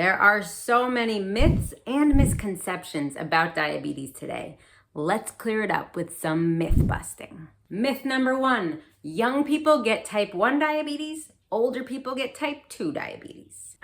There are so many myths and misconceptions about diabetes today. Let's clear it up with some myth busting. Myth number 1, young people get type 1 diabetes, older people get type 2 diabetes.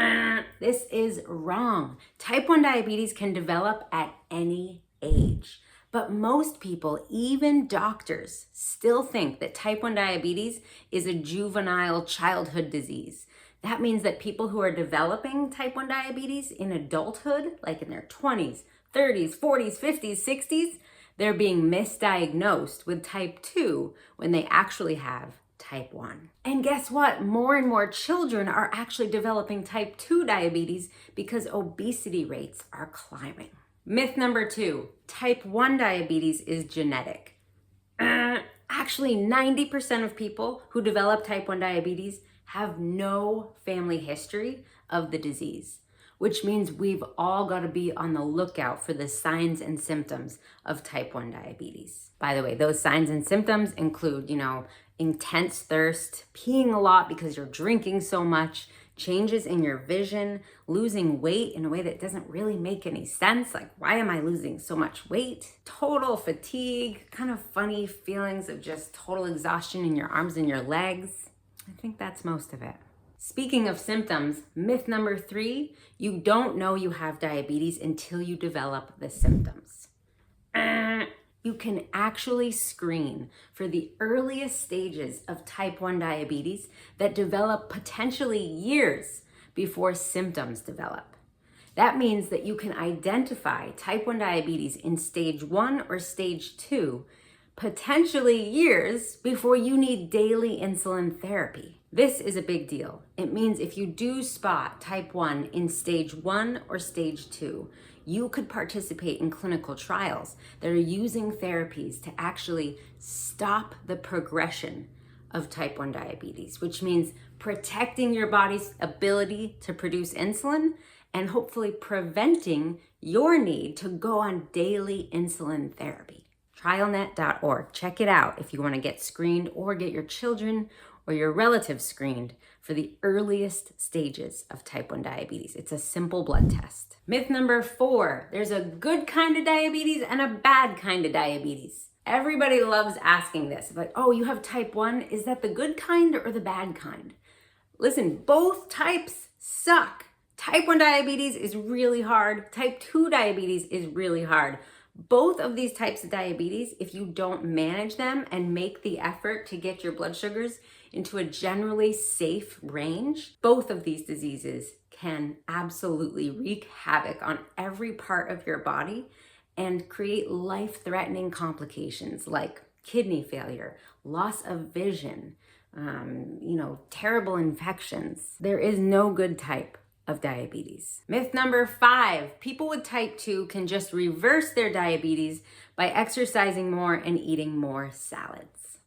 This is wrong. Type 1 diabetes can develop at any age. But most people, even doctors, still think that type 1 diabetes is a juvenile childhood disease. That means that people who are developing type 1 diabetes in adulthood, like in their 20s, 30s, 40s, 50s, 60s, they're being misdiagnosed with type 2 when they actually have type 1. And guess what? More and more children are actually developing type 2 diabetes because obesity rates are climbing. Myth number 2, type 1 diabetes is genetic. Actually, 90% of people who develop type 1 diabetes have no family history of the disease, which means we've all got to be on the lookout for the signs and symptoms of type 1 diabetes. By the way, those signs and symptoms include, intense thirst, peeing a lot because you're drinking so much, changes in your vision, losing weight in a way that doesn't really make any sense. Like, why am I losing so much weight? Total fatigue, kind of funny feelings of just total exhaustion in your arms and your legs. I think that's most of it. Speaking of symptoms, myth number 3, you don't know you have diabetes until you develop the symptoms. You can actually screen for the earliest stages of type 1 diabetes that develop potentially years before symptoms develop. That means that you can identify type 1 diabetes in stage 1 or stage 2, potentially years before you need daily insulin therapy. This is a big deal. It means if you do spot type 1 in stage 1 or stage 2, you could participate in clinical trials that are using therapies to actually stop the progression of type 1 diabetes, which means protecting your body's ability to produce insulin and hopefully preventing your need to go on daily insulin therapy. Trialnet.org. Check it out if you want to get screened or get your children or your relatives screened for the earliest stages of type 1 diabetes. It's a simple blood test. Myth number 4, there's a good kind of diabetes and a bad kind of diabetes. Everybody loves asking this, like, oh, you have type 1, is that the good kind or the bad kind? Listen, both types suck. Type 1 diabetes is really hard. Type 2 diabetes is really hard. Both of these types of diabetes, if you don't manage them and make the effort to get your blood sugars into a generally safe range, both of these diseases can absolutely wreak havoc on every part of your body and create life-threatening complications like kidney failure, loss of vision, terrible infections. There is no good type of diabetes. Myth number 5, people with type 2 can just reverse their diabetes by exercising more and eating more salads.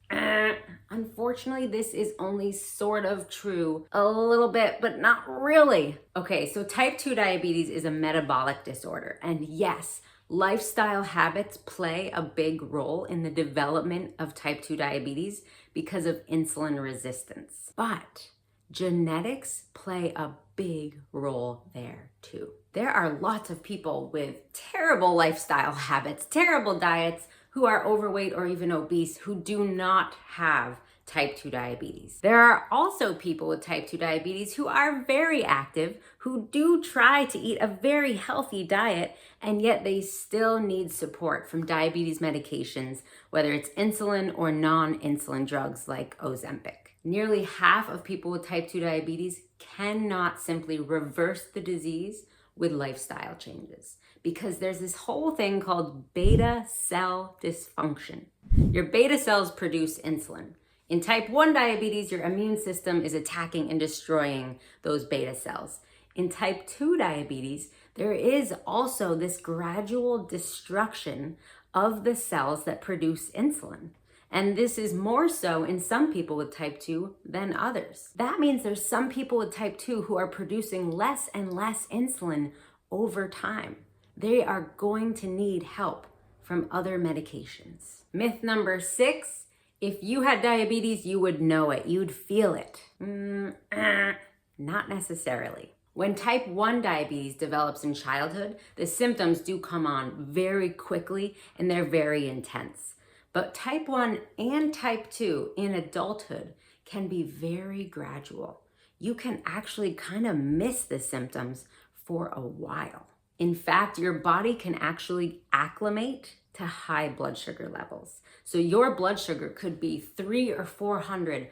Unfortunately, this is only sort of true a little bit, but not really. Okay, so type 2 diabetes is a metabolic disorder. And yes, lifestyle habits play a big role in the development of type 2 diabetes because of insulin resistance. But genetics play a big role there too. There are lots of people with terrible lifestyle habits, terrible diets, who are overweight or even obese who do not have type 2 diabetes. There are also people with type 2 diabetes who are very active, who do try to eat a very healthy diet, and yet they still need support from diabetes medications, whether it's insulin or non-insulin drugs like Ozempic. Nearly half of people with type 2 diabetes cannot simply reverse the disease with lifestyle changes because there's this whole thing called beta cell dysfunction. Your beta cells produce insulin. In type 1 diabetes, your immune system is attacking and destroying those beta cells. In type 2 diabetes, there is also this gradual destruction of the cells that produce insulin. And this is more so in some people with type 2 than others. That means there's some people with type 2 who are producing less and less insulin over time. They are going to need help from other medications. Myth number 6, if you had diabetes, you would know it. You'd feel it. Not necessarily. When type 1 diabetes develops in childhood, the symptoms do come on very quickly and they're very intense. But type 1 and type 2 in adulthood can be very gradual. You can actually kind of miss the symptoms for a while. In fact, your body can actually acclimate to high blood sugar levels. So your blood sugar could be 300 or 400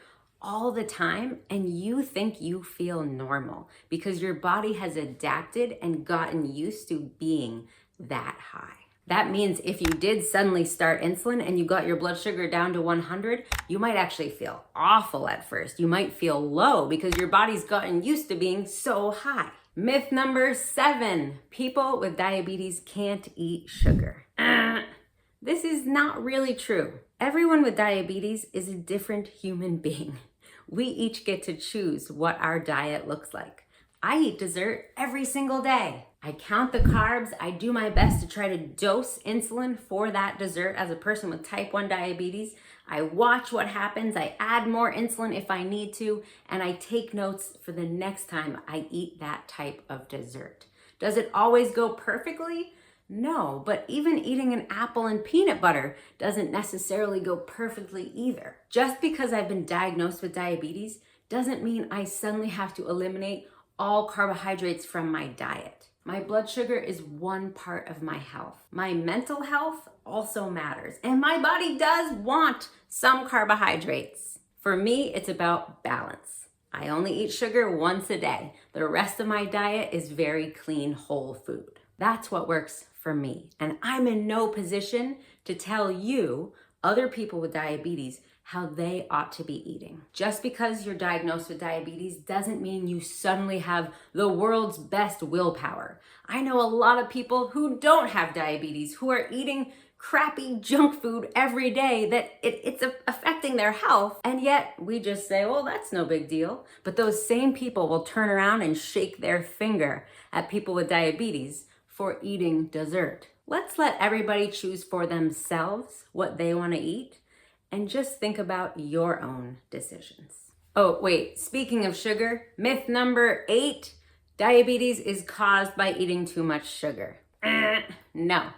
all the time, and you think you feel normal because your body has adapted and gotten used to being that high. That means if you did suddenly start insulin and you got your blood sugar down to 100, you might actually feel awful at first. You might feel low because your body's gotten used to being so high. Myth number 7, people with diabetes can't eat sugar. This is not really true. Everyone with diabetes is a different human being. We each get to choose what our diet looks like. I eat dessert every single day. I count the carbs. I do my best to try to dose insulin for that dessert as a person with type 1 diabetes. I watch what happens. I add more insulin if I need to, and I take notes for the next time I eat that type of dessert. Does it always go perfectly? No, but even eating an apple and peanut butter doesn't necessarily go perfectly either. Just because I've been diagnosed with diabetes doesn't mean I suddenly have to eliminate all carbohydrates from my diet. My blood sugar is one part of my health. My mental health also matters, and my body does want some carbohydrates. For me, it's about balance. I only eat sugar once a day. The rest of my diet is very clean, whole food. That's what works for me, and I'm in no position to tell you, other people with diabetes, how they ought to be eating. Just because you're diagnosed with diabetes doesn't mean you suddenly have the world's best willpower. I know a lot of people who don't have diabetes who are eating crappy junk food every day that it's affecting their health, and yet we just say, well, that's no big deal. But those same people will turn around and shake their finger at people with diabetes for eating dessert. Let's let everybody choose for themselves what they want to eat, and just think about your own decisions. Oh, wait, speaking of sugar, myth number 8, diabetes is caused by eating too much sugar. No.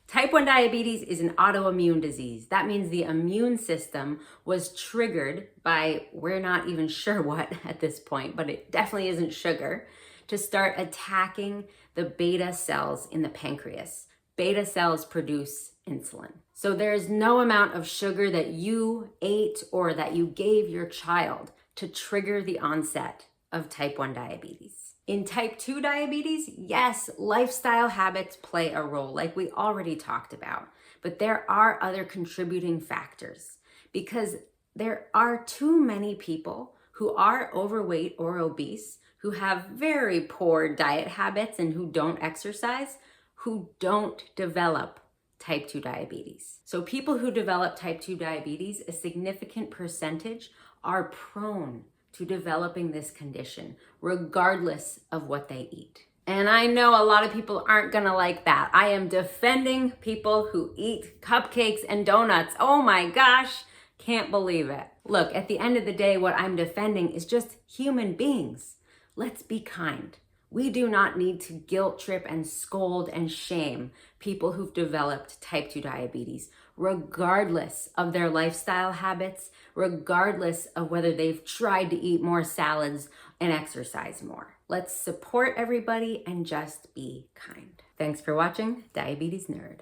Type 1 diabetes is an autoimmune disease. That means the immune system was triggered by, we're not even sure what at this point, but it definitely isn't sugar, to start attacking the beta cells in the pancreas. Beta cells produce insulin. So there is no amount of sugar that you ate or that you gave your child to trigger the onset of type 1 diabetes. In type 2 diabetes, yes, lifestyle habits play a role, like we already talked about, but there are other contributing factors because there are too many people who are overweight or obese, who have very poor diet habits and who don't exercise, who don't develop type 2 diabetes. So people who develop type 2 diabetes, a significant percentage are prone to developing this condition, regardless of what they eat. And I know a lot of people aren't gonna like that. I am defending people who eat cupcakes and donuts. Oh my gosh, can't believe it. Look, at the end of the day, what I'm defending is just human beings. Let's be kind. We do not need to guilt trip and scold and shame people who've developed type 2 diabetes, regardless of their lifestyle habits, regardless of whether they've tried to eat more salads and exercise more. Let's support everybody and just be kind. Thanks for watching Diabetes Nerd.